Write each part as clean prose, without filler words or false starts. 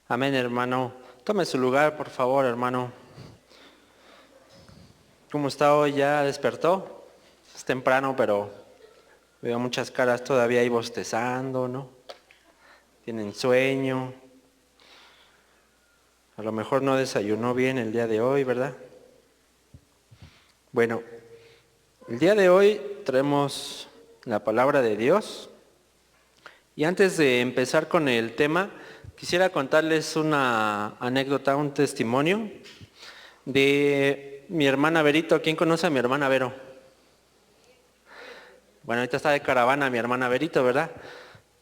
Amén, hermano. Tome su lugar, por favor, hermano. ¿Cómo está hoy? ¿Ya despertó? Es temprano, pero veo muchas caras todavía ahí bostezando, ¿no? Tienen sueño. A lo mejor no desayunó bien el día de hoy, ¿verdad? Bueno, el día de hoy traemos la palabra de Dios. Y antes de empezar con el tema, quisiera contarles una anécdota, un testimonio de mi hermana Verito. ¿Quién conoce a mi hermana Vero? Bueno, ahorita está de caravana mi hermana Verito, ¿verdad?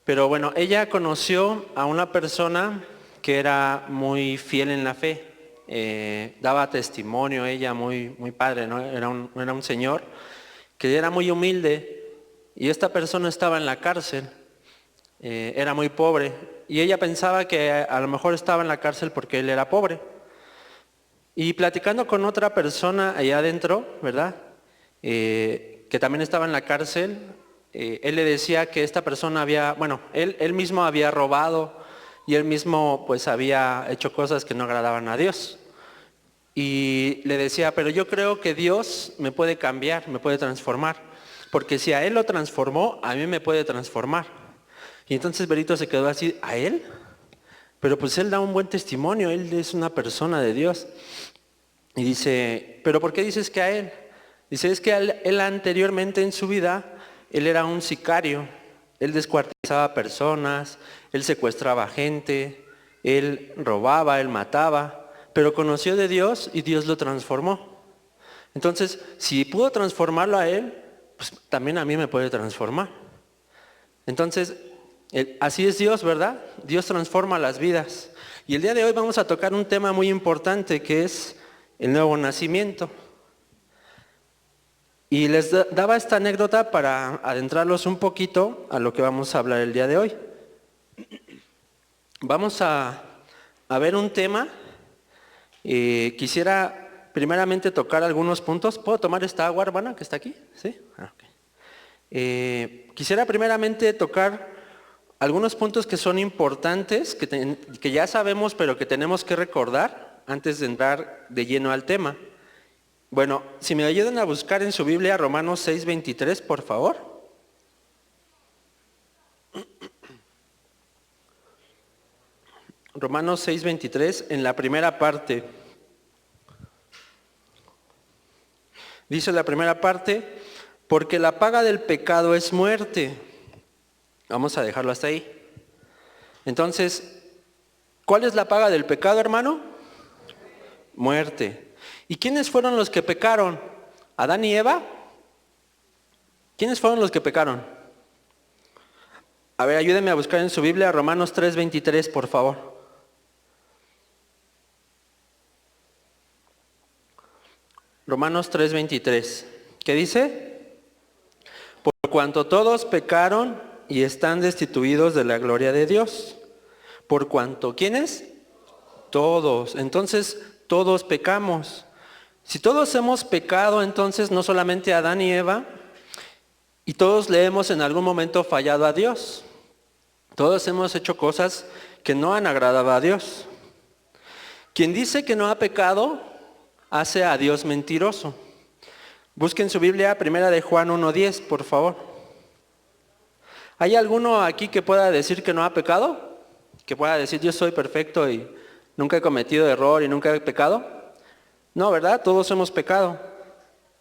Pero bueno, ella conoció a una persona que era muy fiel en la fe. Daba testimonio ella, muy padre, ¿no? Era un señor que era muy humilde y esta persona estaba en la cárcel. Era muy pobre y ella pensaba que a lo mejor estaba en la cárcel porque él era pobre. Y platicando con otra persona allá adentro, ¿verdad? Que también estaba en la cárcel, él le decía que esta persona había, bueno, él mismo había robado y él mismo pues había hecho cosas que no agradaban a Dios. Y le decía, pero yo creo que Dios me puede cambiar, me puede transformar, porque si a él lo transformó, a mí me puede transformar. Y entonces Berito se quedó así, ¿a él? Pero pues él da un buen testimonio, él es una persona de Dios. Y dice, ¿pero por qué dices que a él? Dice, es que él anteriormente en su vida, él era un sicario. Él descuartizaba personas, él secuestraba gente, él robaba, él mataba, pero conoció de Dios y Dios lo transformó. Entonces, si pudo transformarlo a él, pues también a mí me puede transformar. Entonces, así es Dios, ¿verdad? Dios transforma las vidas. Y el día de hoy vamos a tocar un tema muy importante que es el nuevo nacimiento. Y les daba esta anécdota para adentrarlos un poquito a lo que vamos a hablar el día de hoy. Vamos a ver un tema. Quisiera primeramente tocar algunos puntos. ¿Puedo tomar esta agua, hermana, que está aquí? ¿Sí? Quisiera primeramente tocar algunos puntos que son importantes, que ya sabemos, pero que tenemos que recordar antes de entrar de lleno al tema. Bueno, si me ayudan a buscar en su Biblia Romanos 6:23, por favor. Romanos 6:23, en la primera parte. Dice la primera parte, porque la paga del pecado es muerte. Vamos a dejarlo hasta ahí. Entonces, ¿cuál es la paga del pecado, hermano? Muerte. ¿Y quiénes fueron los que pecaron? ¿Adán y Eva? ¿Quiénes fueron los que pecaron? A ver, ayúdenme a buscar en su Biblia Romanos 3:23, por favor. Romanos 3:23. ¿Qué dice? Por cuanto todos pecaron y están destituidos de la gloria de Dios. Por cuanto, ¿quiénes? Todos. Entonces, todos pecamos. Si todos hemos pecado, entonces no solamente Adán y Eva, y todos le hemos en algún momento fallado a Dios. Todos hemos hecho cosas que no han agradado a Dios. Quien dice que no ha pecado, hace a Dios mentiroso. Busquen su Biblia, primera de Juan 1:10, por favor. ¿Hay alguno aquí que pueda decir que no ha pecado? Que pueda decir, yo soy perfecto y nunca he cometido error y nunca he pecado. No, ¿verdad? Todos hemos pecado.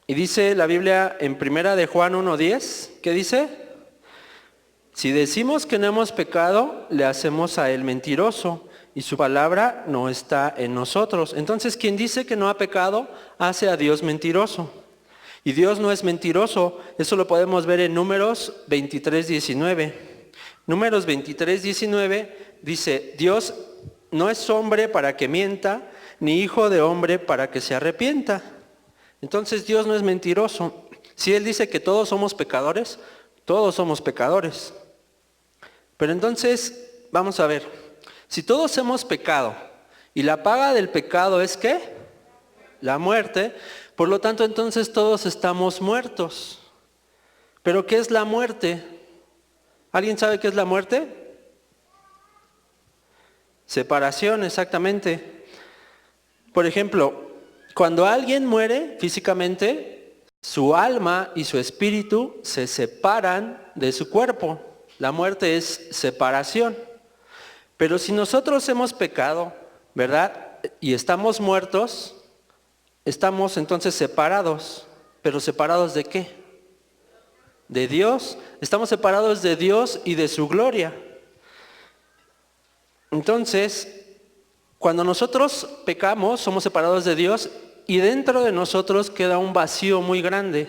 Y dice la Biblia en primera de Juan 1:10, ¿qué dice? Si decimos que no hemos pecado, le hacemos a él mentiroso y su palabra no está en nosotros. Entonces, quien dice que no ha pecado, hace a Dios mentiroso. Y Dios no es mentiroso. Eso lo podemos ver en Números 23:19. Números 23:19 dice, Dios no es hombre para que mienta, ni hijo de hombre para que se arrepienta. Entonces Dios no es mentiroso. Si Él dice que todos somos pecadores, todos somos pecadores. Pero entonces, vamos a ver, si todos hemos pecado y la paga del pecado es ¿qué? La muerte, por lo tanto entonces todos estamos muertos. ¿Pero qué es la muerte? ¿Alguien sabe qué es la muerte? Separación, exactamente. Por ejemplo, cuando alguien muere físicamente, su alma y su espíritu se separan de su cuerpo. La muerte es separación. Pero si nosotros hemos pecado, ¿verdad? Y estamos muertos, estamos entonces separados. ¿Pero separados de qué? De Dios. Estamos separados de Dios y de su gloria. Entonces, cuando nosotros pecamos, somos separados de Dios y dentro de nosotros queda un vacío muy grande.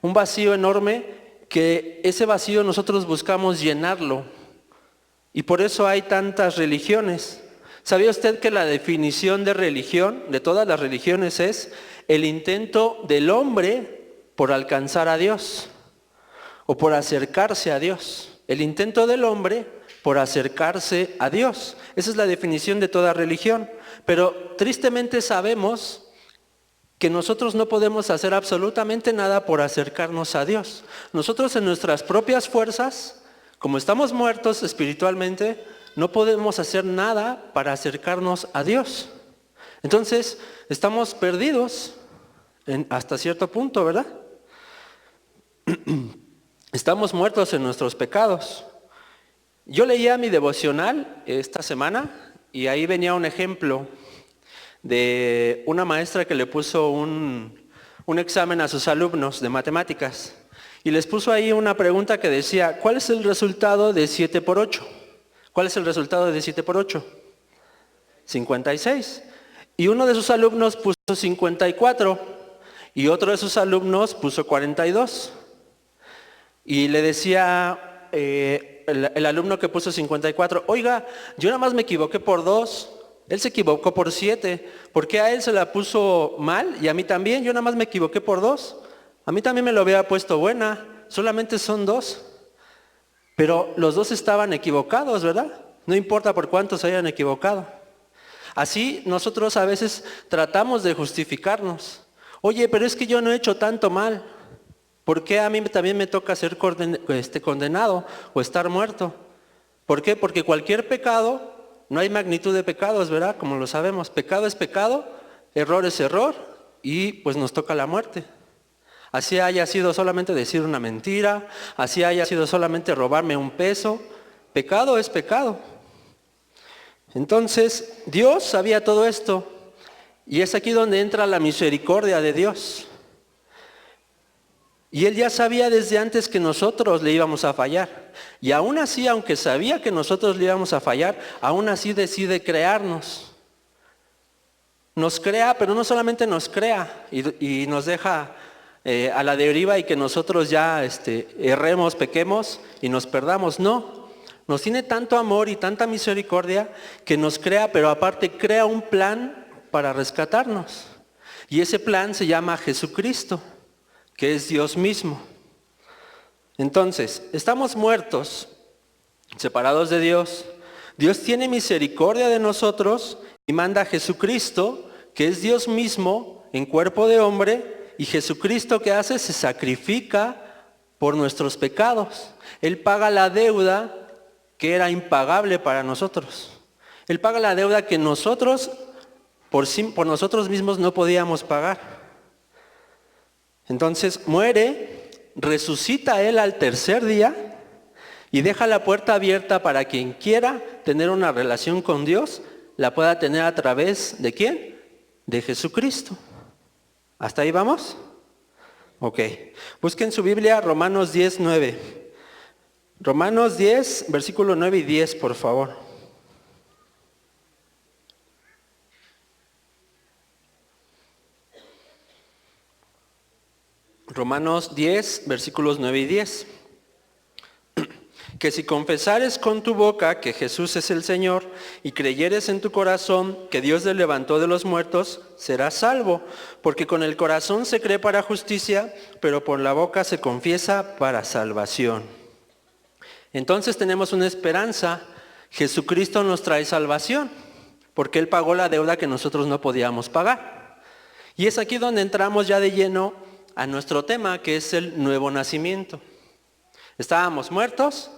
Un vacío enorme que ese vacío nosotros buscamos llenarlo. Y por eso hay tantas religiones. ¿Sabía usted que la definición de religión, de todas las religiones, es el intento del hombre por alcanzar a Dios o por acercarse a Dios? El intento del hombre por acercarse a Dios. Esa es la definición de toda religión. Pero tristemente sabemos que nosotros no podemos hacer absolutamente nada por acercarnos a Dios. Nosotros en nuestras propias fuerzas, como estamos muertos espiritualmente, no podemos hacer nada para acercarnos a Dios. Entonces, estamos perdidos hasta cierto punto, ¿verdad? Estamos muertos en nuestros pecados. Yo leía mi devocional esta semana y ahí venía un ejemplo de una maestra que le puso un examen a sus alumnos de matemáticas y les puso ahí una pregunta que decía, ¿cuál es el resultado de 7 por 8? ¿Cuál es el resultado de 7 por 8? 56. Y uno de sus alumnos puso 54 y otro de sus alumnos puso 42. Y le decía el alumno que puso 54, oiga, yo nada más me equivoqué por 2, él se equivocó por 7, ¿por qué a él se la puso mal y a mí también? Yo nada más me equivoqué por 2, a mí también me lo había puesto buena, solamente son 2. Pero los dos estaban equivocados, ¿verdad? No importa por cuántos se hayan equivocado. Así nosotros a veces tratamos de justificarnos. Oye, pero es que yo no he hecho tanto mal. ¿Por qué a mí también me toca ser condenado o estar muerto? ¿Por qué? Porque cualquier pecado, no hay magnitud de pecados, ¿verdad? Como lo sabemos, pecado es pecado, error es error y pues nos toca la muerte. Así haya sido solamente decir una mentira, así haya sido solamente robarme un peso, pecado es pecado. Entonces, Dios sabía todo esto y es aquí donde entra la misericordia de Dios. Y Él ya sabía desde antes que nosotros le íbamos a fallar. Y aún así, aunque sabía que nosotros le íbamos a fallar, aún así decide crearnos. Nos crea, pero no solamente nos crea y nos deja a la deriva y que nosotros ya erremos, pequemos y nos perdamos. No, nos tiene tanto amor y tanta misericordia que nos crea, pero aparte crea un plan para rescatarnos. Y ese plan se llama Jesucristo, que es Dios mismo. Entonces, estamos muertos, separados de Dios. Dios tiene misericordia de nosotros y manda a Jesucristo, que es Dios mismo, en cuerpo de hombre. Y Jesucristo, ¿qué hace? Se sacrifica por nuestros pecados. Él paga la deuda que era impagable para nosotros. Él paga la deuda que nosotros, por nosotros mismos, no podíamos pagar. Entonces muere, resucita Él al tercer día y deja la puerta abierta para quien quiera tener una relación con Dios, la pueda tener a través ¿de quién? De Jesucristo. ¿Hasta ahí vamos? Ok. Busquen su Biblia, Romanos 10, 9. Romanos 10, versículo 9 y 10, por favor. Romanos 10, versículos 9 y 10. Que si confesares con tu boca que Jesús es el Señor y creyeres en tu corazón que Dios le levantó de los muertos, serás salvo, porque con el corazón se cree para justicia, pero por la boca se confiesa para salvación. Entonces tenemos una esperanza, Jesucristo nos trae salvación, porque Él pagó la deuda que nosotros no podíamos pagar. Y es aquí donde entramos ya de lleno a nuestro tema, que es el nuevo nacimiento. Estábamos muertos,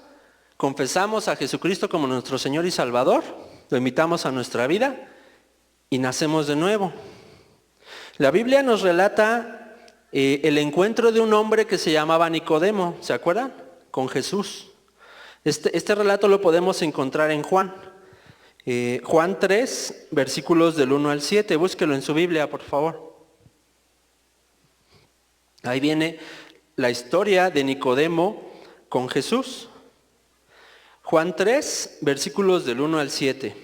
confesamos a Jesucristo como nuestro Señor y Salvador, lo invitamos a nuestra vida y nacemos de nuevo. La Biblia nos relata el encuentro de un hombre que se llamaba Nicodemo, ¿se acuerdan? Con Jesús. Este relato lo podemos encontrar en Juan. Juan 3, versículos del 1 al 7. Búsquelo en su Biblia, por favor. Ahí viene la historia de Nicodemo con Jesús. Juan 3, versículos del 1 al 7.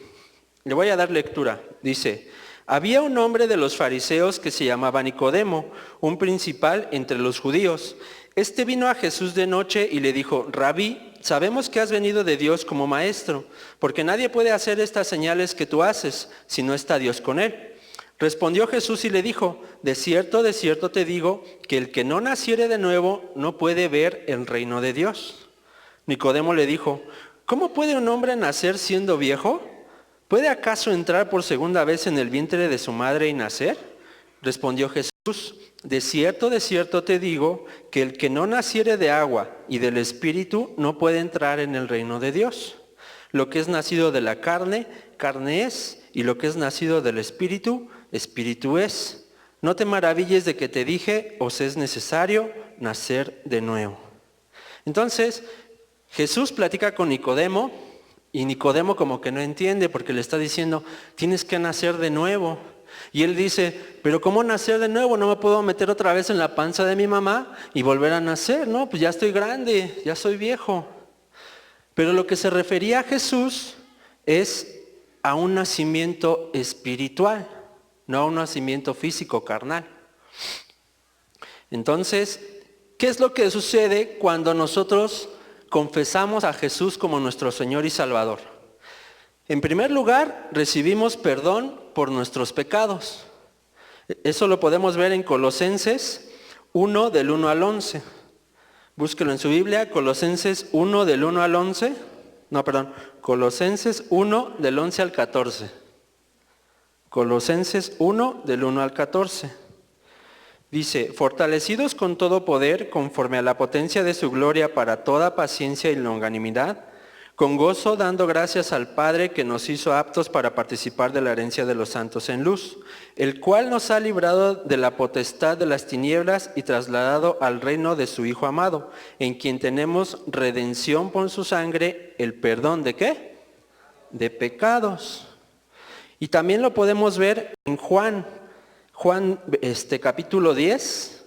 Le voy a dar lectura. Dice: había un hombre de los fariseos que se llamaba Nicodemo, un principal entre los judíos. Este vino a Jesús de noche y le dijo: Rabí, sabemos que has venido de Dios como maestro, porque nadie puede hacer estas señales que tú haces si no está Dios con él. Respondió Jesús y le dijo: de cierto te digo, que el que no naciere de nuevo no puede ver el reino de Dios. Nicodemo le dijo: ¿cómo puede un hombre nacer siendo viejo? ¿Puede acaso entrar por segunda vez en el vientre de su madre y nacer? Respondió Jesús: de cierto te digo, que el que no naciere de agua y del Espíritu no puede entrar en el reino de Dios. Lo que es nacido de la carne, carne es, y lo que es nacido del Espíritu, Espíritu es. No te maravilles de que te dije, os es necesario nacer de nuevo. Entonces, Jesús platica con Nicodemo, y Nicodemo como que no entiende porque le está diciendo: tienes que nacer de nuevo. Y él dice: pero ¿cómo nacer de nuevo? No me puedo meter otra vez en la panza de mi mamá y volver a nacer, ¿no? Pues ya estoy grande, ya soy viejo. Pero lo que se refería a Jesús es a un nacimiento espiritual, no a un nacimiento físico, carnal. Entonces, ¿qué es lo que sucede cuando nosotros confesamos a Jesús como nuestro Señor y Salvador? En primer lugar, recibimos perdón por nuestros pecados. Eso lo podemos ver en Colosenses 1, del 1 al 11. Búsquelo en su Biblia, Colosenses 1, del 1 al 11. Colosenses 1, del 11 al 14. Colosenses 1, del 1 al 14. Dice: fortalecidos con todo poder, conforme a la potencia de su gloria, para toda paciencia y longanimidad, con gozo dando gracias al Padre que nos hizo aptos para participar de la herencia de los santos en luz, el cual nos ha librado de la potestad de las tinieblas y trasladado al reino de su Hijo amado, en quien tenemos redención por su sangre, el perdón ¿de qué? De pecados. Y también lo podemos ver en Juan capítulo 10,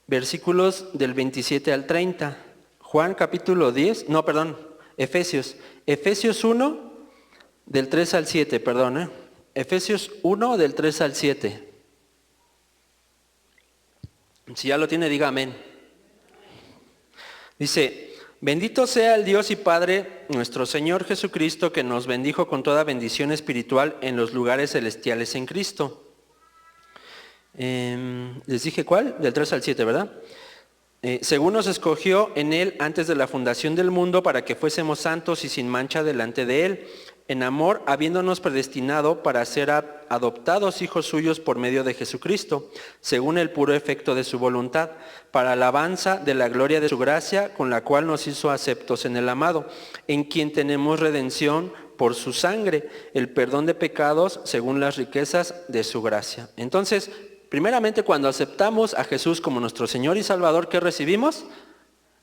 versículos del 27 al 30. Efesios 1, del 3 al 7, Efesios 1, del 3 al 7. Si ya lo tiene, diga amén. Dice: bendito sea el Dios y Padre, nuestro Señor Jesucristo, que nos bendijo con toda bendición espiritual en los lugares celestiales en Cristo. Les dije cuál, del 3 al 7, ¿verdad? Según nos escogió en Él antes de la fundación del mundo, para que fuésemos santos y sin mancha delante de Él, en amor, habiéndonos predestinado para ser adoptados hijos suyos por medio de Jesucristo, según el puro efecto de su voluntad, para alabanza de la gloria de su gracia, con la cual nos hizo aceptos en el amado, en quien tenemos redención por su sangre, el perdón de pecados según las riquezas de su gracia. Entonces, primeramente, cuando aceptamos a Jesús como nuestro Señor y Salvador, ¿qué recibimos?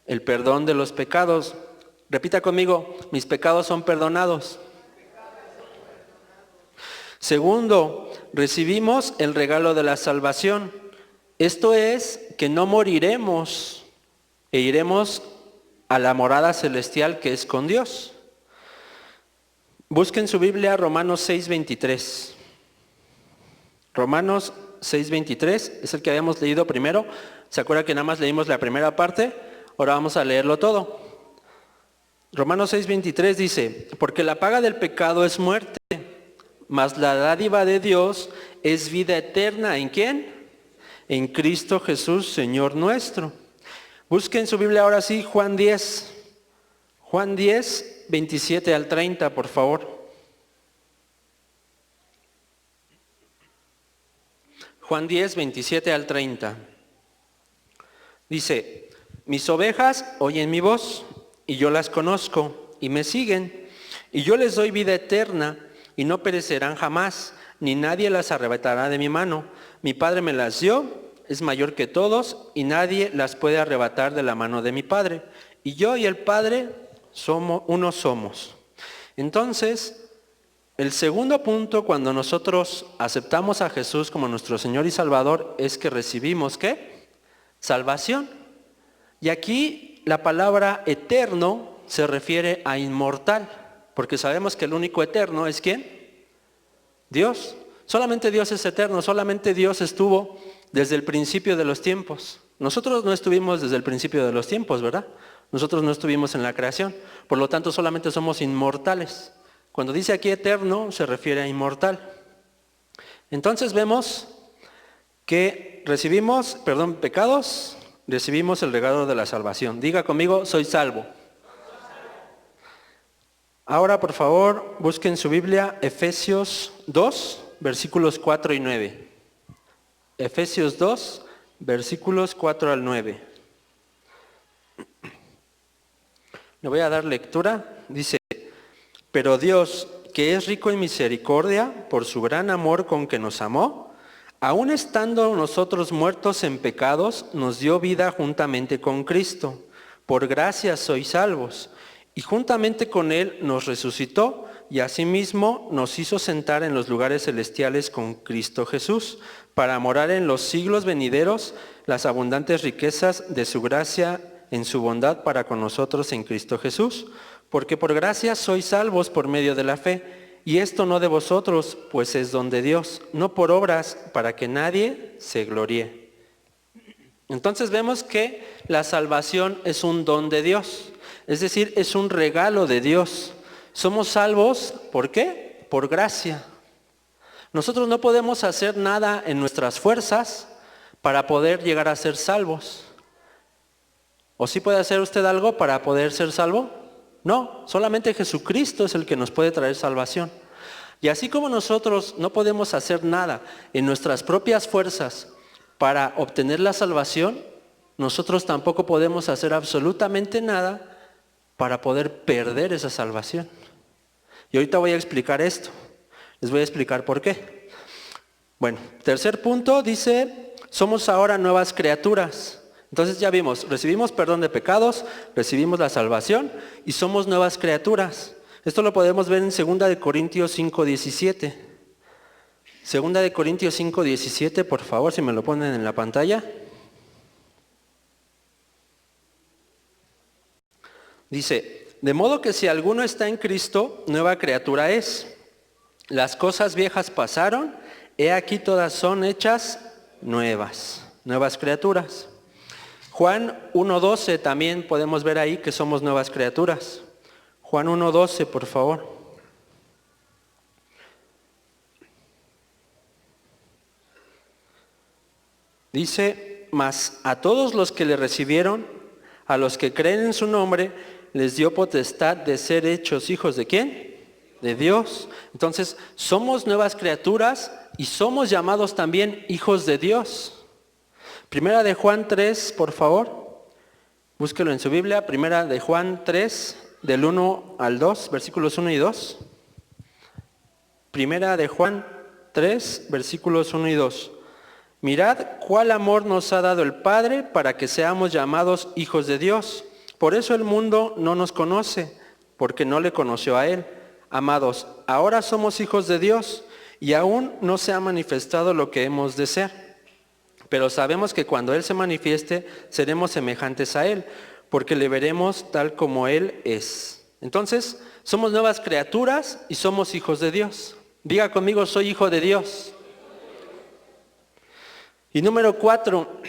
El perdón de los pecados. Repita conmigo: mis pecados son perdonados. Segundo, recibimos el regalo de la salvación. Esto es que no moriremos e iremos a la morada celestial que es con Dios. Busquen su Biblia Romanos 6:23. Romanos 6:23 es el que habíamos leído primero. ¿Se acuerda que nada más leímos la primera parte? Ahora vamos a leerlo todo. Romanos 6:23 dice: porque la paga del pecado es muerte, mas la dádiva de Dios es vida eterna. ¿En quién? En Cristo Jesús, Señor nuestro. Busquen su Biblia ahora sí, Juan 10. Juan 10, 27 al 30, por favor. Juan 10, 27 al 30. Dice: mis ovejas oyen mi voz, y yo las conozco, y me siguen, y yo les doy vida eterna, y no perecerán jamás, ni nadie las arrebatará de mi mano. Mi Padre me las dio, es mayor que todos, y nadie las puede arrebatar de la mano de mi Padre. Y yo y el Padre uno somos. Entonces, el segundo punto cuando nosotros aceptamos a Jesús como nuestro Señor y Salvador es que recibimos, ¿qué? Salvación. Y aquí la palabra eterno se refiere a inmortal, porque sabemos que el único eterno es ¿quién? Dios. Solamente Dios es eterno, solamente Dios estuvo desde el principio de los tiempos. Nosotros no estuvimos desde el principio de los tiempos, ¿verdad? Nosotros no estuvimos en la creación, por lo tanto solamente somos inmortales. Cuando dice aquí eterno, se refiere a inmortal. Entonces vemos que recibimos, perdón, pecados, recibimos el regalo de la salvación. Diga conmigo, soy salvo. Ahora, por favor, busquen su Biblia, Efesios 2, versículos 4 y 9. Efesios 2, versículos 4 al 9. Le voy a dar lectura. Dice, pero Dios, que es rico en misericordia, por su gran amor con que nos amó, aun estando nosotros muertos en pecados, nos dio vida juntamente con Cristo. Por gracia sois salvos. Y juntamente con Él nos resucitó y asimismo nos hizo sentar en los lugares celestiales con Cristo Jesús, para morar en los siglos venideros las abundantes riquezas de su gracia en su bondad para con nosotros en Cristo Jesús. Porque por gracia sois salvos por medio de la fe, y esto no de vosotros, pues es don de Dios, no por obras, para que nadie se gloríe. Entonces vemos que la salvación es un don de Dios, es decir, es un regalo de Dios. Somos salvos, ¿por qué? Por gracia. Nosotros no podemos hacer nada en nuestras fuerzas para poder llegar a ser salvos. ¿O sí puede hacer usted algo para poder ser salvo? No, solamente Jesucristo es el que nos puede traer salvación. Y así como nosotros no podemos hacer nada en nuestras propias fuerzas para obtener la salvación, nosotros tampoco podemos hacer absolutamente nada para poder perder esa salvación. Y ahorita voy a explicar esto. Les voy a explicar por qué. Bueno, tercer punto dice, somos ahora nuevas criaturas. Entonces ya vimos, recibimos perdón de pecados, recibimos la salvación y somos nuevas criaturas. Esto lo podemos ver en 2 Corintios 5:17. 2 Corintios 5:17, por favor, si me lo ponen en la pantalla. Dice, de modo que si alguno está en Cristo, nueva criatura es. Las cosas viejas pasaron, he aquí todas son hechas nuevas, nuevas criaturas. Juan 1:12 también podemos ver ahí que somos nuevas criaturas. Juan 1:12, por favor. Dice, mas a todos los que le recibieron, a los que creen en su nombre, les dio potestad de ser hechos hijos ¿de quién? De Dios. Entonces, somos nuevas criaturas y somos llamados también hijos de Dios. Primera de Juan 3, por favor. Búsquelo en su Biblia. Primera de Juan 3, del 1 al 2, versículos 1 y 2. Primera de Juan 3, versículos 1 y 2. Mirad cuál amor nos ha dado el Padre para que seamos llamados hijos de Dios. Por eso el mundo no nos conoce, porque no le conoció a Él. Amados, ahora somos hijos de Dios y aún no se ha manifestado lo que hemos de ser. Pero sabemos que cuando Él se manifieste, seremos semejantes a Él, porque le veremos tal como Él es. Entonces, somos nuevas criaturas y somos hijos de Dios. Diga conmigo, soy hijo de Dios. Y número 4,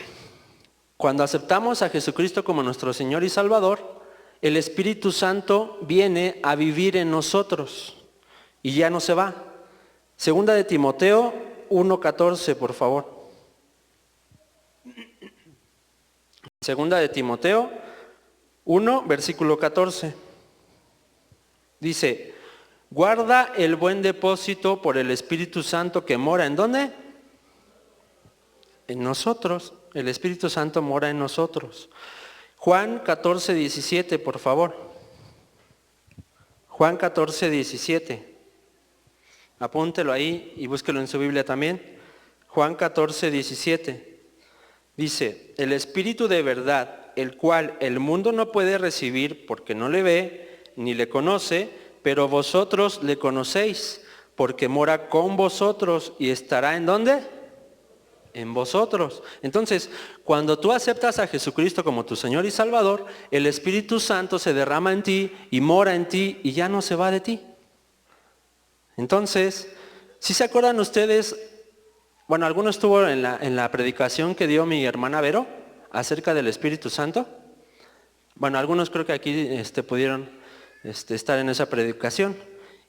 cuando aceptamos a Jesucristo como nuestro Señor y Salvador, el Espíritu Santo viene a vivir en nosotros y ya no se va. Segunda de Timoteo 1:14, por favor. Segunda de Timoteo 1, versículo 14. Dice, guarda el buen depósito por el Espíritu Santo que mora, ¿en dónde? En nosotros. El Espíritu Santo mora en nosotros. Juan 14:17, por favor. Juan 14:17. Apúntelo ahí y búsquelo en su Biblia también. Juan 14, 17. Dice, el Espíritu de verdad, el cual el mundo no puede recibir porque no le ve ni le conoce, pero vosotros le conocéis, porque mora con vosotros y estará ¿en dónde? En vosotros. Entonces, cuando tú aceptas a Jesucristo como tu Señor y Salvador, el Espíritu Santo se derrama en ti y mora en ti y ya no se va de ti. Entonces, ¿sí se acuerdan ustedes? Bueno, ¿alguno estuvo en la predicación que dio mi hermana Vero acerca del Espíritu Santo? Bueno, algunos creo que aquí pudieron estar en esa predicación.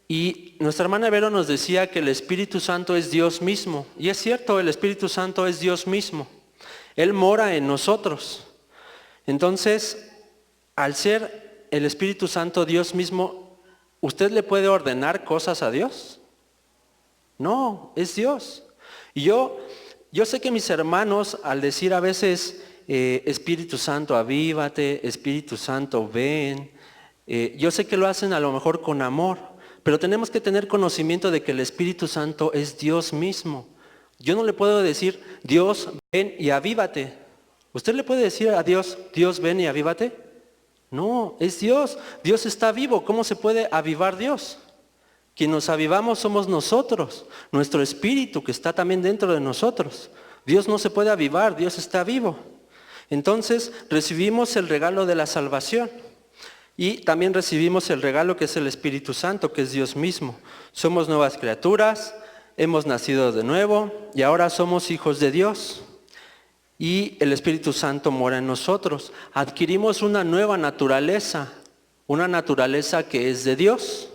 Y nuestra hermana Vero nos decía que el Espíritu Santo es Dios mismo. Y es cierto, el Espíritu Santo es Dios mismo. Él mora en nosotros. Entonces, al ser el Espíritu Santo Dios mismo, ¿usted le puede ordenar cosas a Dios? No, es Dios. Y yo sé que mis hermanos, al decir a veces, Espíritu Santo, avívate, Espíritu Santo, ven, yo sé que lo hacen a lo mejor con amor, pero tenemos que tener conocimiento de que el Espíritu Santo es Dios mismo. Yo no le puedo decir, Dios, ven y avívate. ¿Usted le puede decir a Dios, Dios, ven y avívate? No, es Dios. Dios está vivo. ¿Cómo se puede avivar Dios? Quien nos avivamos somos nosotros, nuestro espíritu que está también dentro de nosotros. Dios no se puede avivar, Dios está vivo. Entonces recibimos el regalo de la salvación y también recibimos el regalo que es el Espíritu Santo, que es Dios mismo. Somos nuevas criaturas, hemos nacido de nuevo y ahora somos hijos de Dios. Y el Espíritu Santo mora en nosotros. Adquirimos una nueva naturaleza, una naturaleza que es de Dios.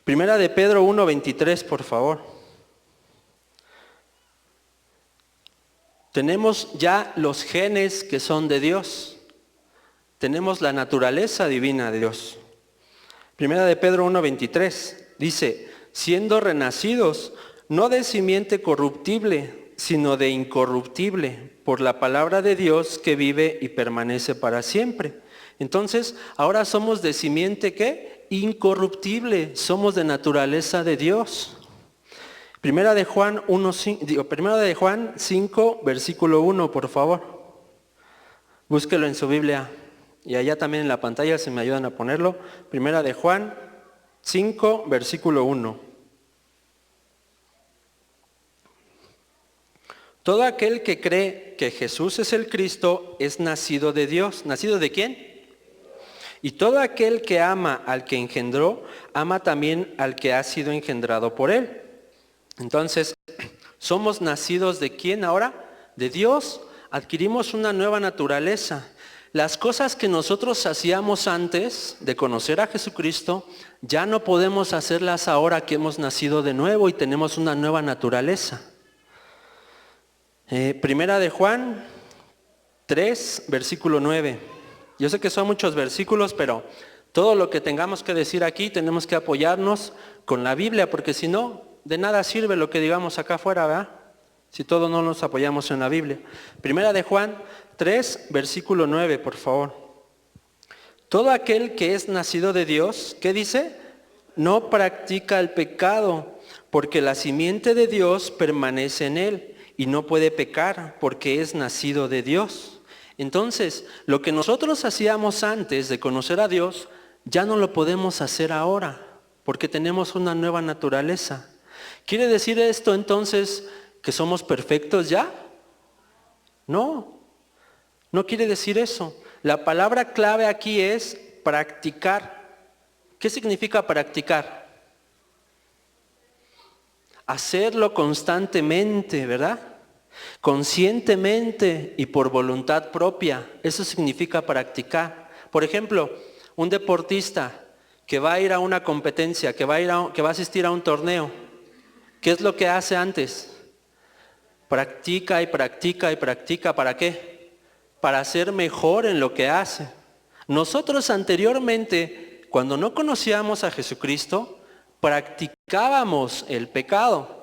Primera de Pedro 1:23, por favor. Tenemos ya los genes que son de Dios. Tenemos la naturaleza divina de Dios. Primera de Pedro 1:23 dice, siendo renacidos, no de simiente corruptible, sino de incorruptible, por la palabra de Dios que vive y permanece para siempre. Entonces, ahora somos de simiente, ¿qué? Incorruptible, somos de naturaleza de Dios. Primera de Juan 5, versículo 1, por favor. Búsquelo en su Biblia y allá también en la pantalla si me ayudan a ponerlo. Primera de Juan 5, versículo 1. Todo aquel que cree que Jesús es el Cristo es nacido de Dios. ¿Nacido de quién? Y todo aquel que ama al que engendró, ama también al que ha sido engendrado por él. Entonces, somos nacidos ¿de quién ahora? De Dios. Adquirimos una nueva naturaleza. Las cosas que nosotros hacíamos antes de conocer a Jesucristo, ya no podemos hacerlas ahora que hemos nacido de nuevo y tenemos una nueva naturaleza. Primera de Juan 3, versículo 9. Yo sé que son muchos versículos, pero todo lo que tengamos que decir aquí tenemos que apoyarnos con la Biblia, porque si no, de nada sirve lo que digamos acá afuera, ¿verdad? Si todos no nos apoyamos en la Biblia. Primera de Juan 3, versículo 9, por favor. Todo aquel que es nacido de Dios, ¿qué dice? No practica el pecado, porque la simiente de Dios permanece en él y no puede pecar porque es nacido de Dios. Entonces, lo que nosotros hacíamos antes de conocer a Dios, ya no lo podemos hacer ahora, porque tenemos una nueva naturaleza. ¿Quiere decir esto entonces que somos perfectos ya? No, no quiere decir eso. La palabra clave aquí es practicar. ¿Qué significa practicar? Hacerlo constantemente, ¿verdad? Conscientemente y por voluntad propia. Eso significa practicar. Por ejemplo, un deportista que va a ir a una competencia, que va a asistir a un torneo, ¿qué es lo que hace antes? Practica y practica y practica. ¿Para qué? Para ser mejor en lo que hace. Nosotros anteriormente, cuando no conocíamos a Jesucristo, practicábamos el pecado.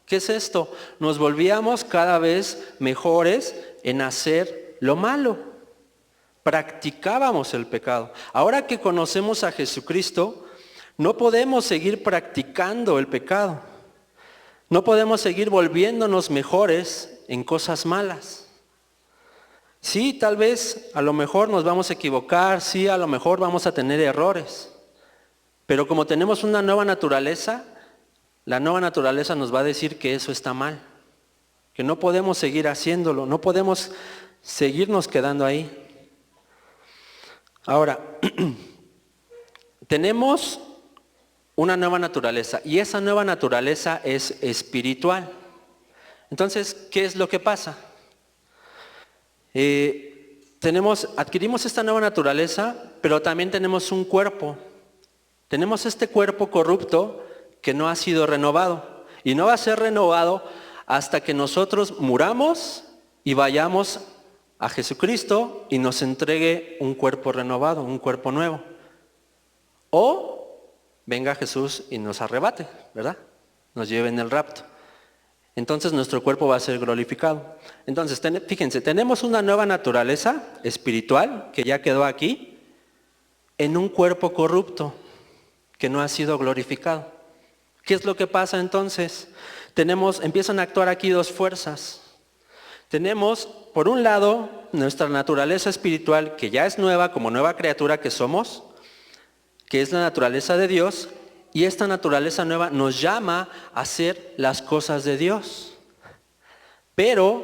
¿Qué es esto? Nos volvíamos cada vez mejores en hacer lo malo. Practicábamos el pecado. Ahora que conocemos a Jesucristo, No podemos seguir practicando el pecado. No podemos seguir volviéndonos mejores en cosas malas. Sí, tal vez a lo mejor nos vamos a equivocar, sí, a lo mejor vamos a tener errores. Pero como tenemos una nueva naturaleza, la nueva naturaleza nos va a decir que eso está mal, que no podemos seguir haciéndolo, no podemos seguirnos quedando ahí. Ahora, tenemos una nueva naturaleza y esa nueva naturaleza es espiritual. Entonces, ¿qué es lo que pasa? Adquirimos esta nueva naturaleza, pero también tenemos un cuerpo. Tenemos este cuerpo corrupto que no ha sido renovado. Y no va a ser renovado hasta que nosotros muramos y vayamos a Jesucristo y nos entregue un cuerpo renovado, un cuerpo nuevo. O venga Jesús y nos arrebate, ¿verdad? Nos lleve en el rapto. Entonces nuestro cuerpo va a ser glorificado. Entonces, fíjense, tenemos una nueva naturaleza espiritual que ya quedó aquí en un cuerpo corrupto que no ha sido glorificado. ¿Qué es lo que pasa entonces? Empiezan a actuar aquí dos fuerzas. Tenemos, por un lado, nuestra naturaleza espiritual que ya es nueva, como nueva criatura que somos, que es la naturaleza de Dios, y esta naturaleza nueva nos llama a hacer las cosas de Dios. Pero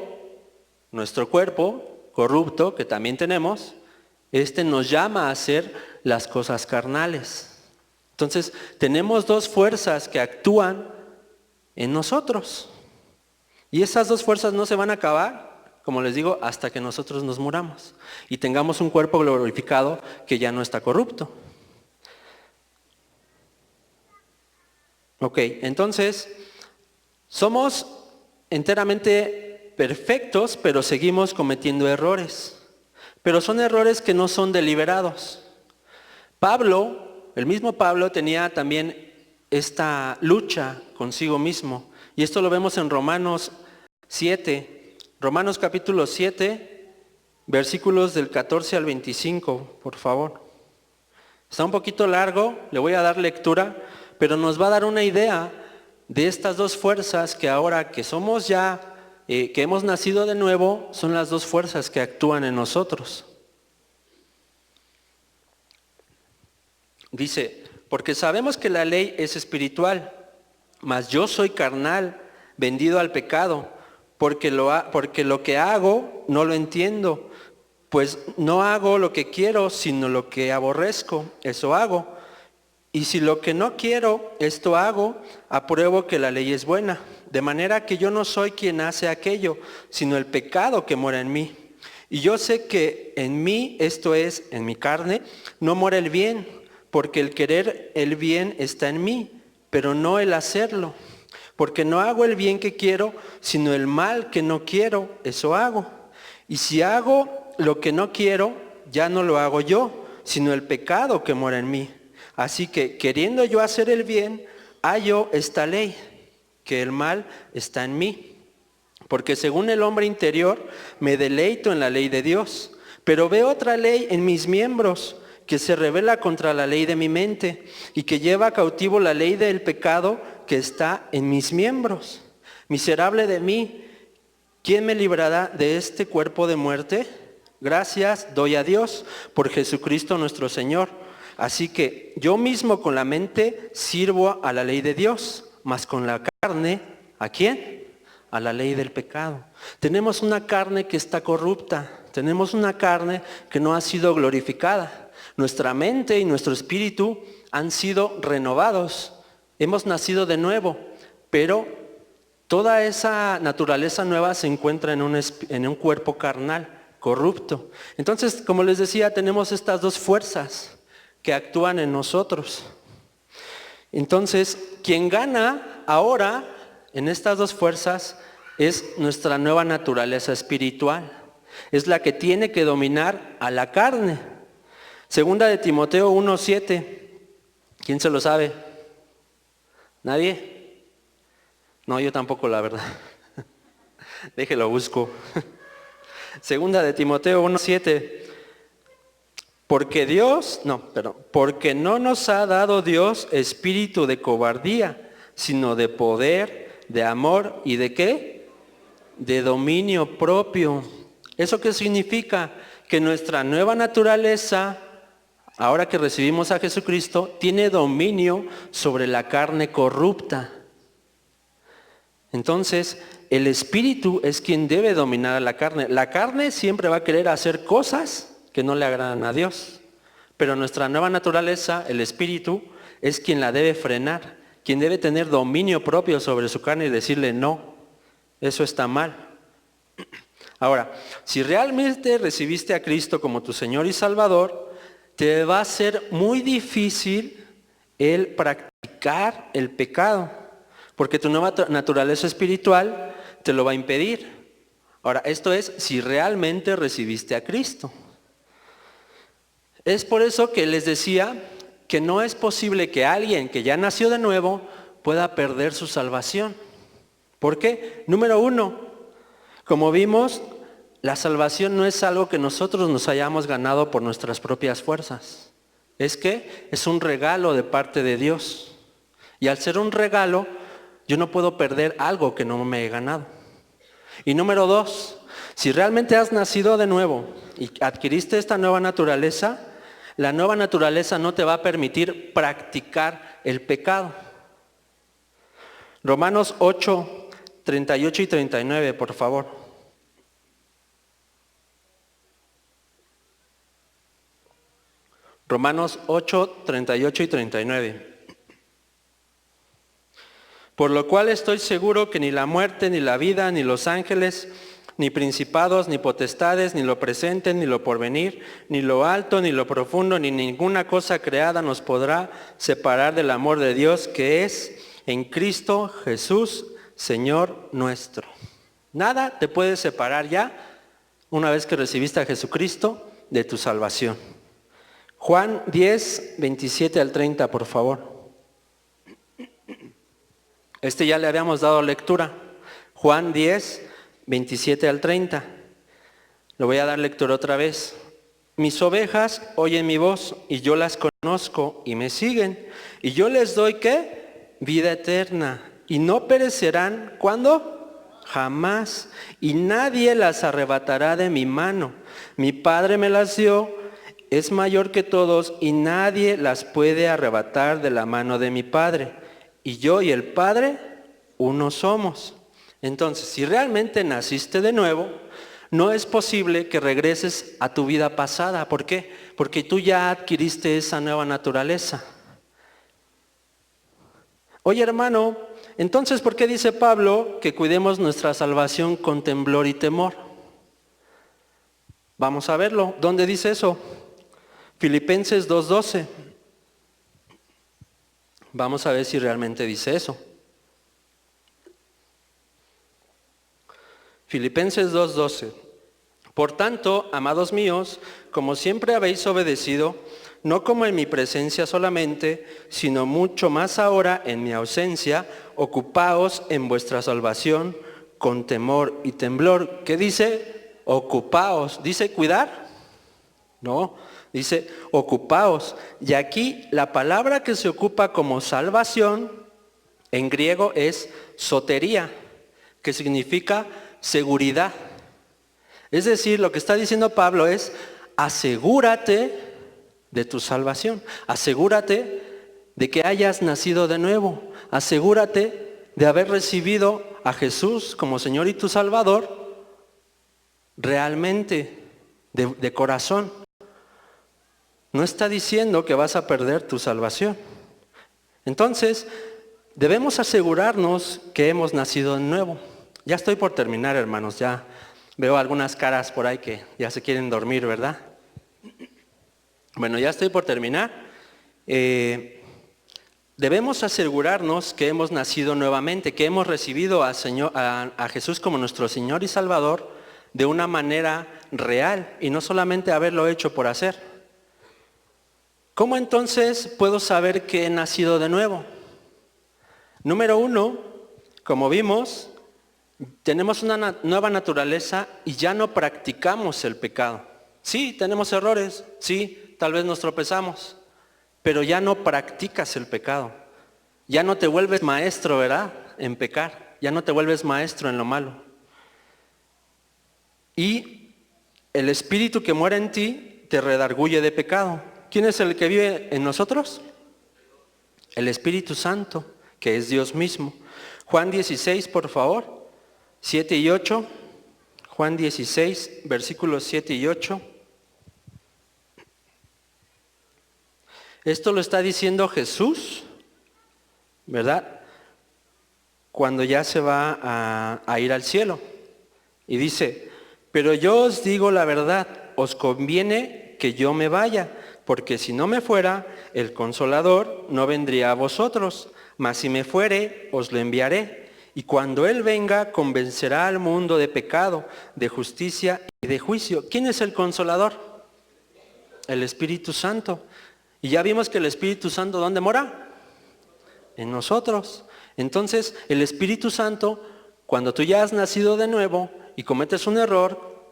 nuestro cuerpo corrupto, que también tenemos, nos llama a hacer las cosas carnales. Entonces, tenemos dos fuerzas que actúan en nosotros. Y esas dos fuerzas no se van a acabar, como les digo, hasta que nosotros nos muramos y tengamos un cuerpo glorificado que ya no está corrupto. Ok, entonces, somos enteramente perfectos, pero seguimos cometiendo errores. Pero son errores que no son deliberados. El mismo Pablo tenía también esta lucha consigo mismo. Y esto lo vemos en Romanos 7. Romanos capítulo 7, versículos del 14 al 25, por favor. Está un poquito largo, le voy a dar lectura, pero nos va a dar una idea de estas dos fuerzas que ahora que somos ya, que hemos nacido de nuevo, son las dos fuerzas que actúan en nosotros. Dice, porque sabemos que la ley es espiritual, mas yo soy carnal, vendido al pecado, porque lo que hago no lo entiendo, pues no hago lo que quiero, sino lo que aborrezco, eso hago. Y si lo que no quiero, esto hago, apruebo que la ley es buena, de manera que yo no soy quien hace aquello, sino el pecado que mora en mí. Y yo sé que en mí, esto es, en mi carne, no mora el bien, porque el querer el bien está en mí, pero no el hacerlo. Porque no hago el bien que quiero, sino el mal que no quiero, eso hago. Y si hago lo que no quiero, ya no lo hago yo, sino el pecado que mora en mí. Así que, queriendo yo hacer el bien, hallo esta ley, que el mal está en mí. Porque según el hombre interior, me deleito en la ley de Dios, pero veo otra ley en mis miembros, que se rebela contra la ley de mi mente y que lleva cautivo la ley del pecado que está en mis miembros. Miserable de mí, ¿quién me librará de este cuerpo de muerte? Gracias doy a Dios por Jesucristo nuestro Señor. Así que yo mismo con la mente sirvo a la ley de Dios, mas con la carne, ¿a quién? A la ley del pecado. Tenemos una carne que está corrupta, tenemos una carne que no ha sido glorificada. Nuestra mente y nuestro espíritu han sido renovados, hemos nacido de nuevo, pero toda esa naturaleza nueva se encuentra en un cuerpo carnal, corrupto. Entonces, como les decía, tenemos estas dos fuerzas que actúan en nosotros. Entonces, quien gana ahora en estas dos fuerzas es nuestra nueva naturaleza espiritual. Es la que tiene que dominar a la carne. Segunda de Timoteo 1:7. ¿Quién se lo sabe? ¿Nadie? No, yo tampoco, la verdad. Déjelo busco. Segunda de Timoteo 1:7. Porque no nos ha dado Dios espíritu de cobardía, sino de poder, de amor y ¿de qué? De dominio propio. ¿Eso qué significa? Que nuestra nueva naturaleza, ahora que recibimos a Jesucristo, tiene dominio sobre la carne corrupta. Entonces, el espíritu es quien debe dominar a la carne. La carne siempre va a querer hacer cosas que no le agradan a Dios. Pero nuestra nueva naturaleza, el espíritu, es quien la debe frenar, quien debe tener dominio propio sobre su carne y decirle no, eso está mal. Ahora, si realmente recibiste a Cristo como tu Señor y Salvador, te va a ser muy difícil el practicar el pecado, porque tu nueva naturaleza espiritual te lo va a impedir. Ahora, esto es si realmente recibiste a Cristo. Es por eso que les decía que no es posible que alguien que ya nació de nuevo pueda perder su salvación. ¿Por qué? Número uno, como vimos, la salvación no es algo que nosotros nos hayamos ganado por nuestras propias fuerzas. Es un regalo de parte de Dios. Y al ser un regalo, yo no puedo perder algo que no me he ganado. Y número dos, si realmente has nacido de nuevo y adquiriste esta nueva naturaleza, la nueva naturaleza no te va a permitir practicar el pecado. Romanos 8, 38 y 39, por favor. Romanos 8, 38 y 39. Por lo cual estoy seguro que ni la muerte, ni la vida, ni los ángeles, ni principados, ni potestades, ni lo presente, ni lo porvenir, ni lo alto, ni lo profundo, ni ninguna cosa creada nos podrá separar del amor de Dios que es en Cristo Jesús, Señor nuestro. Nada te puede separar ya, una vez que recibiste a Jesucristo, de tu salvación. Juan 10, 27 al 30, por favor. Ya le habíamos dado lectura. Juan 10, 27 al 30. Le voy a dar lectura otra vez. Mis ovejas oyen mi voz y yo las conozco y me siguen. Y yo les doy ¿qué? Vida eterna. Y no perecerán. ¿Cuándo? Jamás. Y nadie las arrebatará de mi mano. Mi Padre me las dio, es mayor que todos y nadie las puede arrebatar de la mano de mi Padre. Y yo y el Padre, uno somos. Entonces, si realmente naciste de nuevo, no es posible que regreses a tu vida pasada. ¿Por qué? Porque tú ya adquiriste esa nueva naturaleza. Oye, hermano, entonces, ¿por qué dice Pablo que cuidemos nuestra salvación con temblor y temor? Vamos a verlo. ¿Dónde dice eso? Filipenses 2:12. Vamos a ver si realmente dice eso. Filipenses 2:12. Por tanto, amados míos, como siempre habéis obedecido, no como en mi presencia solamente, sino mucho más ahora en mi ausencia, ocupaos en vuestra salvación con temor y temblor. ¿Qué dice? Ocupaos. ¿Dice cuidar? No, dice ocupaos. Y aquí la palabra que se ocupa como salvación en griego es sotería, que significa seguridad. Es decir, lo que está diciendo Pablo es asegúrate de tu salvación, asegúrate de que hayas nacido de nuevo, asegúrate de haber recibido a Jesús como Señor y tu Salvador realmente, de corazón. No está diciendo que vas a perder tu salvación. Entonces, debemos asegurarnos que hemos nacido de nuevo. Ya estoy por terminar, hermanos, ya veo algunas caras por ahí que ya se quieren dormir, ¿verdad? Bueno, ya estoy por terminar. Debemos asegurarnos que hemos nacido nuevamente, que hemos recibido a Jesús como nuestro Señor y Salvador de una manera real y no solamente haberlo hecho por hacer. ¿Cómo entonces puedo saber que he nacido de nuevo? Número uno, como vimos, tenemos una nueva naturaleza y ya no practicamos el pecado. Sí, tenemos errores, sí, tal vez nos tropezamos, pero ya no practicas el pecado. Ya no te vuelves maestro, ¿verdad? En pecar. Ya no te vuelves maestro en lo malo. Y el espíritu que muere en ti te redarguye de pecado. ¿Quién es el que vive en nosotros? El Espíritu Santo, que es Dios mismo. Juan 16, por favor, 7 y 8. Juan 16, versículos 7 y 8. Esto lo está diciendo Jesús, ¿verdad? Cuando ya se va a ir al cielo. Y dice, pero yo os digo la verdad, os conviene que yo me vaya, porque si no me fuera, el Consolador no vendría a vosotros, mas si me fuere, os lo enviaré. Y cuando Él venga, convencerá al mundo de pecado, de justicia y de juicio. ¿Quién es el Consolador? El Espíritu Santo. Y ya vimos que el Espíritu Santo, ¿dónde mora? En nosotros. Entonces, el Espíritu Santo, cuando tú ya has nacido de nuevo y cometes un error,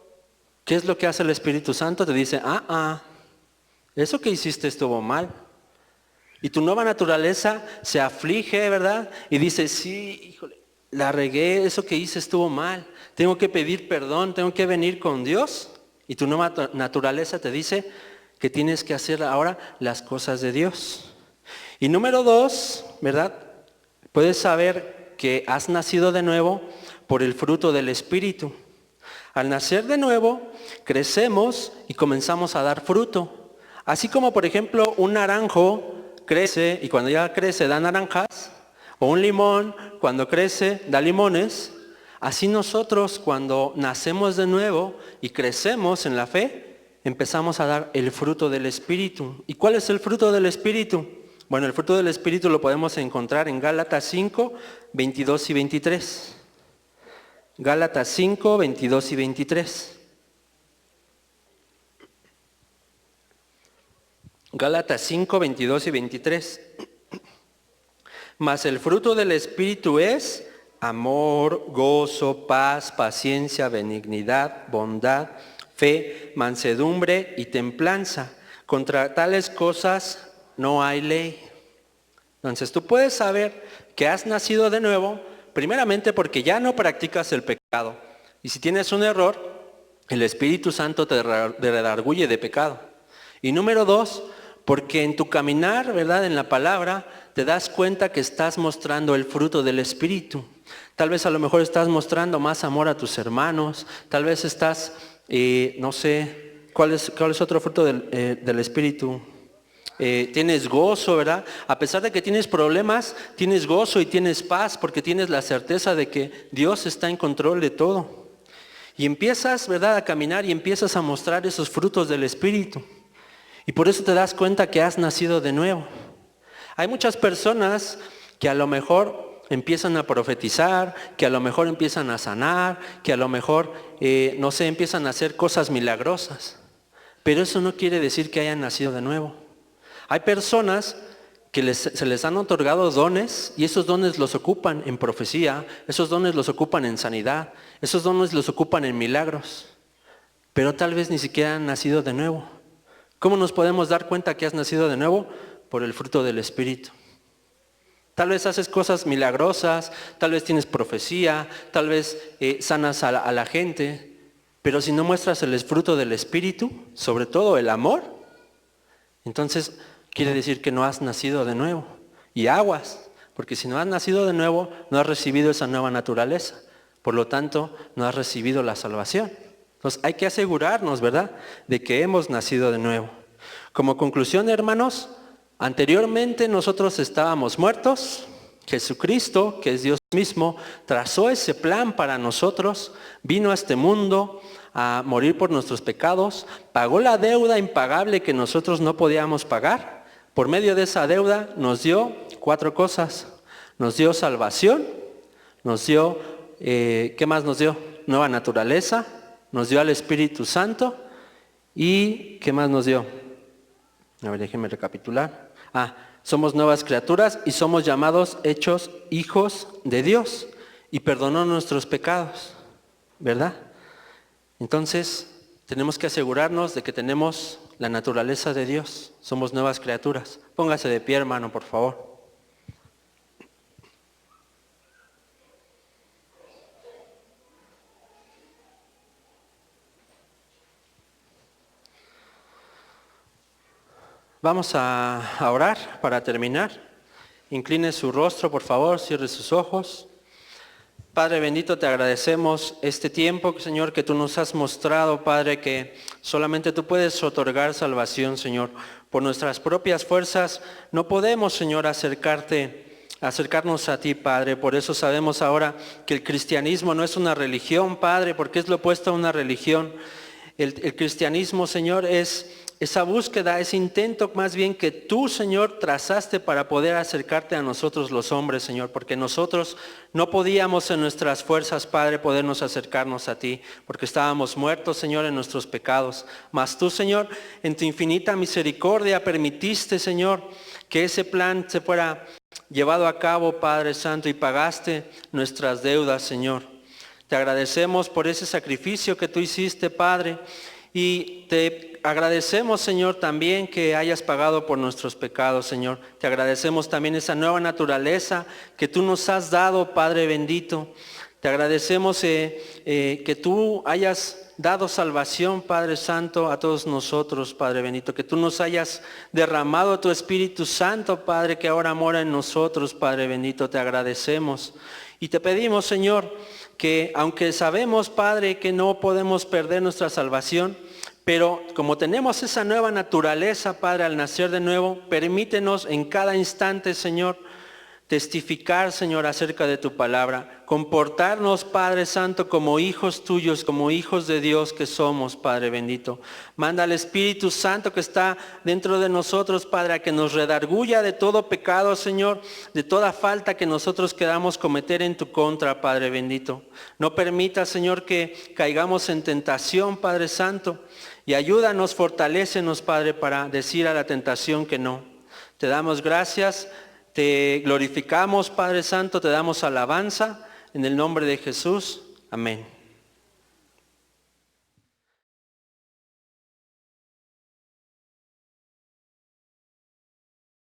¿qué es lo que hace el Espíritu Santo? Te dice, eso que hiciste estuvo mal. Y tu nueva naturaleza se aflige, ¿verdad? Y dice, sí, híjole, la regué, eso que hice estuvo mal. Tengo que pedir perdón, tengo que venir con Dios. Y tu nueva naturaleza te dice que tienes que hacer ahora las cosas de Dios. Y número 2, ¿verdad? Puedes saber que has nacido de nuevo por el fruto del Espíritu. Al nacer de nuevo, crecemos y comenzamos a dar fruto. Así como, por ejemplo, un naranjo crece y cuando ya crece da naranjas, o un limón cuando crece da limones, así nosotros cuando nacemos de nuevo y crecemos en la fe, empezamos a dar el fruto del Espíritu. ¿Y cuál es el fruto del Espíritu? Bueno, el fruto del Espíritu lo podemos encontrar en Gálatas 5, 22 y 23. Gálatas 5, 22 y 23. Gálatas 5, 22 y 23. Mas el fruto del Espíritu es amor, gozo, paz, paciencia, benignidad, bondad, fe, mansedumbre y templanza. Contra tales cosas no hay ley. Entonces tú puedes saber que has nacido de nuevo, primeramente porque ya no practicas el pecado. Y si tienes un error, el Espíritu Santo te redarguye de pecado. Y número 2, porque en tu caminar, ¿verdad? En la palabra, te das cuenta que estás mostrando el fruto del Espíritu. Tal vez a lo mejor estás mostrando más amor a tus hermanos. Tal vez estás, no sé, ¿cuál es otro fruto del Espíritu? Tienes gozo, ¿verdad? A pesar de que tienes problemas, tienes gozo y tienes paz porque tienes la certeza de que Dios está en control de todo. Y empiezas, ¿verdad?, a caminar y empiezas a mostrar esos frutos del Espíritu. Y por eso te das cuenta que has nacido de nuevo. Hay muchas personas que a lo mejor empiezan a profetizar, que a lo mejor empiezan a sanar, que a lo mejor, no sé, empiezan a hacer cosas milagrosas. Pero eso no quiere decir que hayan nacido de nuevo. Hay personas que se les han otorgado dones y esos dones los ocupan en profecía, esos dones los ocupan en sanidad, esos dones los ocupan en milagros. Pero tal vez ni siquiera han nacido de nuevo. ¿Cómo nos podemos dar cuenta que has nacido de nuevo? Por el fruto del Espíritu. Tal vez haces cosas milagrosas, tal vez tienes profecía, tal vez sanas a la gente, pero si no muestras el fruto del Espíritu, sobre todo el amor, entonces quiere decir que no has nacido de nuevo. Y aguas, porque si no has nacido de nuevo, no has recibido esa nueva naturaleza. Por lo tanto, no has recibido la salvación. Entonces hay que asegurarnos, ¿verdad?, de que hemos nacido de nuevo. Como conclusión, hermanos, anteriormente nosotros estábamos muertos. Jesucristo, que es Dios mismo, trazó ese plan para nosotros, vino a este mundo a morir por nuestros pecados, pagó la deuda impagable que nosotros no podíamos pagar. Por medio de esa deuda nos dio 4 cosas. Nos dio salvación, nos dio, ¿qué más nos dio? Nueva naturaleza, nos dio al Espíritu Santo y ¿qué más nos dio? A ver, déjenme recapitular. Somos nuevas criaturas y somos llamados, hechos hijos de Dios y perdonó nuestros pecados, ¿verdad? Entonces, tenemos que asegurarnos de que tenemos la naturaleza de Dios, somos nuevas criaturas. Póngase de pie, hermano, por favor. Vamos a orar para terminar. Incline su rostro, por favor, cierre sus ojos. Padre bendito, te agradecemos este tiempo, Señor, que tú nos has mostrado, Padre, que solamente tú puedes otorgar salvación, Señor. Por nuestras propias fuerzas no podemos, Señor, acercarnos a ti, Padre. Por eso sabemos ahora que el cristianismo no es una religión, Padre, porque es lo opuesto a una religión. El cristianismo, Señor, es esa búsqueda, ese intento más bien que tú, Señor, trazaste para poder acercarte a nosotros los hombres, Señor, porque nosotros no podíamos en nuestras fuerzas, Padre, podernos acercarnos a ti, porque estábamos muertos, Señor, en nuestros pecados. Mas tú, Señor, en tu infinita misericordia permitiste, Señor, que ese plan se fuera llevado a cabo, Padre Santo, y pagaste nuestras deudas, Señor. Te agradecemos por ese sacrificio que tú hiciste, Padre, y te agradecemos, Señor, también que hayas pagado por nuestros pecados, Señor. Te agradecemos también esa nueva naturaleza que tú nos has dado, Padre bendito. Te agradecemos que tú hayas dado salvación, Padre Santo, a todos nosotros, Padre bendito. Que tú nos hayas derramado tu Espíritu Santo, Padre, que ahora mora en nosotros, Padre bendito. Te agradecemos. Y te pedimos, Señor, que aunque sabemos, Padre, que no podemos perder nuestra salvación, pero como tenemos esa nueva naturaleza, Padre, al nacer de nuevo, permítenos en cada instante, Señor, testificar, Señor, acerca de tu palabra. Comportarnos, Padre Santo, como hijos tuyos, como hijos de Dios que somos, Padre bendito. Manda al Espíritu Santo que está dentro de nosotros, Padre, a que nos redarguya de todo pecado, Señor, de toda falta que nosotros queramos cometer en tu contra, Padre bendito. No permita, Señor, que caigamos en tentación, Padre Santo, y ayúdanos, fortalécenos, Padre, para decir a la tentación que no. Te damos gracias. Te glorificamos, Padre Santo, te damos alabanza en el nombre de Jesús. Amén.